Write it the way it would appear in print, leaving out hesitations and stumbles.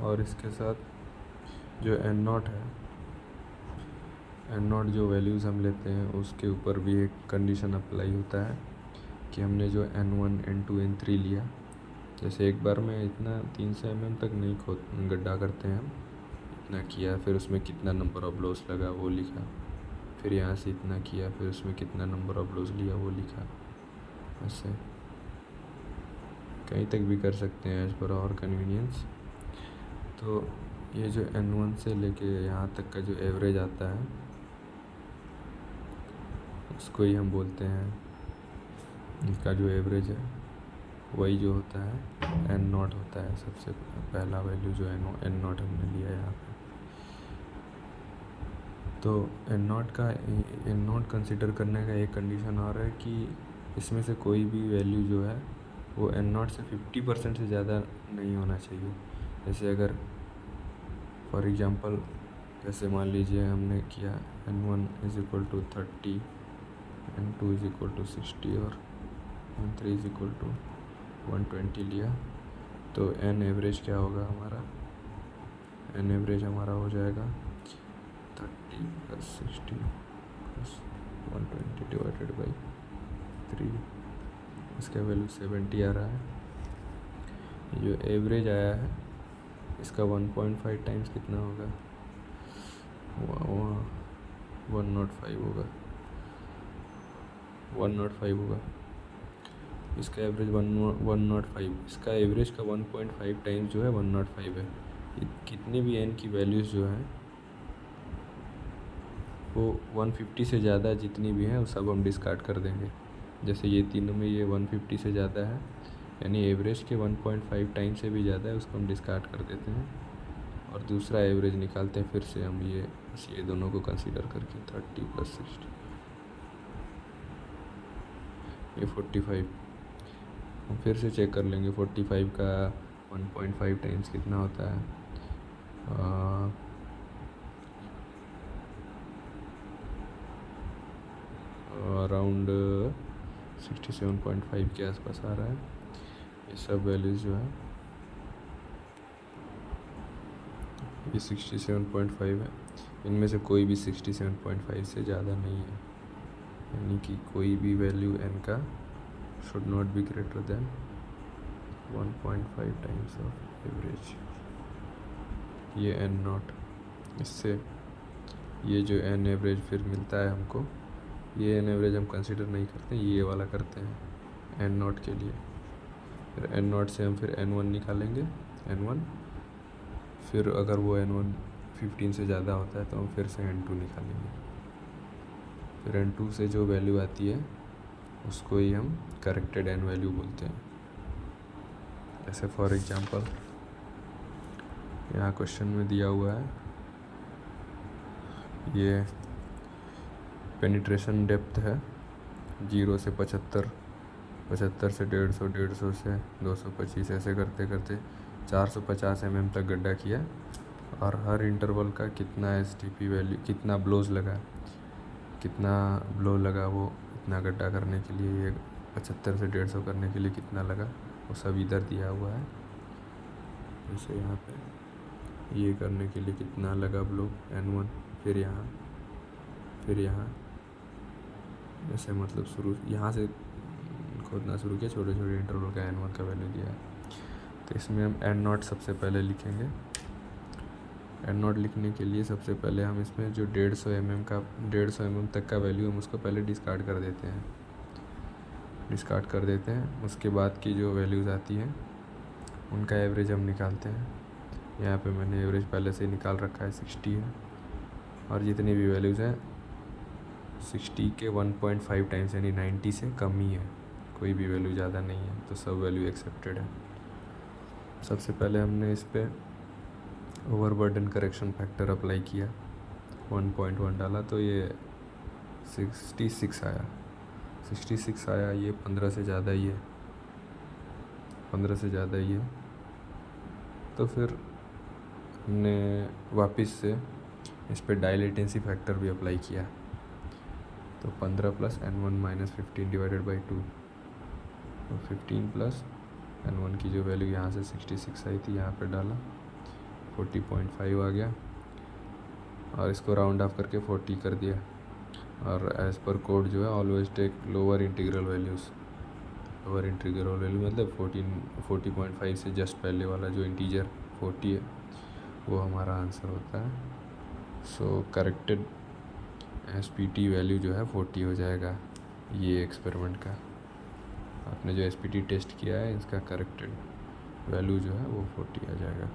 और इसके साथ जो एन नॉट है, एन नॉट जो वैल्यूज़ हम लेते हैं उसके ऊपर भी एक कंडीशन अप्लाई होता है कि हमने जो N1 N2 N3 लिया, जैसे एक बार में इतना 300 mm तक नहीं गड्ढा करते हैं हम, इतना किया फिर उसमें कितना नंबर ऑफ ब्लोस लगा वो लिखा, फिर यहाँ से इतना किया फिर उसमें कितना नंबर ऑफ ब्लोस लिया वो लिखा। ऐसे कहीं तक भी कर सकते हैं एज पर आवर कन्वीनियंस। तो ये जो N1 से लेके यहाँ तक का जो एवरेज आता है उसको ही हम बोलते हैं, इसका जो एवरेज है वही जो होता है एन नॉट होता है। सबसे पहला वैल्यू जो एन नॉट हमने लिया है यहाँ पे, तो एन नॉट कंसिडर करने का एक कंडीशन और है कि इसमें से कोई भी वैल्यू जो है वो एन नॉट से 50% से ज़्यादा नहीं होना चाहिए। जैसे अगर फॉर एग्ज़ाम्पल जैसे मान लीजिए हमने किया N1 is equal to 30, N2 is equal to 60 और N3 इज़ इक्वल टू 120 लिया, तो एन एवरेज क्या होगा हमारा, एन एवरेज हमारा हो जाएगा 30 + 60 + 120 डिवाइडेड बाई 3, इसका वैल्यू 70 आ रहा है। जो एवरेज आया है इसका 1.5 टाइम्स कितना होगा, 105 होगा, 105 होगा। इसका एवरेज 105, इसका एवरेज का 1.5 टाइम्स जो है 105 है। कितनी भी एन की वैल्यूज़ जो हैं वो 150 से ज़्यादा जितनी भी हैं वो सब हम डिस्कार्ड कर देंगे। जैसे ये तीनों में ये 150 से ज़्यादा है, यानी एवरेज के 1.5 टाइम से भी ज़्यादा है, उसको हम डिस्कार्ड कर देते हैं और दूसरा एवरेज निकालते हैं फिर से हम ये दोनों को कंसीडर करके 30 + 60, ये 45। हम फिर से चेक कर लेंगे 45 का 1.5 टाइम्स कितना होता है, अराउंड 67.5 के आसपास आ रहा है। ये सब वैल्यूज़ जो है ये 67.5 है, इनमें से कोई भी 67.5 से ज़्यादा नहीं है, यानी कि कोई भी वैल्यू n का should not be greater than 1.5 times of average. ये एन नॉट, इससे ये जो एन एवरेज फिर मिलता है हमको, ये एन एवरेज हम कंसिडर नहीं करते, ये वाला करते हैं एन नॉट के लिए। फिर एन नॉट से हम फिर N1 निकालेंगे, N1, फिर अगर वो N1 15 से ज़्यादा होता है तो हम फिर से N2 निकालेंगे, फिर N2 से जो वैल्यू आती है उसको ही हम करेक्टेड एन वैल्यू बोलते हैं। जैसे फॉर एग्जांपल यहाँ क्वेश्चन में दिया हुआ है ये पेनिट्रेशन डेप्थ है 0 से 75, 75 से 150, 150 से 225, ऐसे करते करते 450 mm तक गड्ढा किया और हर इंटरवल का कितना STP वैल्यू, कितना ब्लोज लगा, कितना ब्लो लगा वो इतना गड्ढा करने के लिए, ये 75 से 150 करने के लिए कितना लगा वो सब इधर दिया हुआ है। जैसे यहाँ पे ये करने के लिए कितना लगा ब्लो N1, फिर यहाँ, फिर यहाँ, ऐसे मतलब शुरू यहाँ से खोदना शुरू किया, छोटे छोटे इंटरवल का N1 का वैल्यू दिया है। तो इसमें हम एन नॉट सबसे पहले लिखेंगे। एन नॉट लिखने के लिए सबसे पहले हम इसमें जो 150 mm तक का वैल्यू हम उसको पहले डिस्कार्ड कर देते हैं। उसके बाद की जो वैल्यूज़ आती हैं उनका एवरेज हम निकालते हैं। यहाँ पे मैंने एवरेज पहले से निकाल रखा है, 60 है, और जितनी भी वैल्यूज़ हैं 60 के 1.5 टाइम्स यानी 90 से कम ही है, कोई भी वैल्यू ज़्यादा नहीं है, तो सब वैल्यू एक्सेप्टेड है। सबसे पहले हमने इस पर ओवरबर्डन करेक्शन फैक्टर अप्लाई किया, 1.1 डाला तो ये 66 आया, 66 आया। ये 15 से ज़्यादा ही है, 15 से ज़्यादा ही है। तो फिर हमने वापस से इस पर डाइलेटेंसी फैक्टर भी अप्लाई किया, तो 15 + N1 - 15 डिवाइडेड बाई 2, तो 15 + N1 की जो वैल्यू यहाँ से 66 आई थी यहाँ पे डाला, 40.5 आ गया और इसको राउंड ऑफ करके 40 कर दिया। और एज़ पर कोड जो है always take lower integral values. Lower integral value मतलब 40.5 से जस्ट पहले वाला जो इंटीजर 40 है वो हमारा आंसर होता है। सो करेक्टेड एसपीटी वैल्यू जो है 40 हो जाएगा। ये एक्सपेरिमेंट का आपने जो एसपीटी टेस्ट किया है इसका करेक्टेड वैल्यू जो है वो 40 आ जाएगा।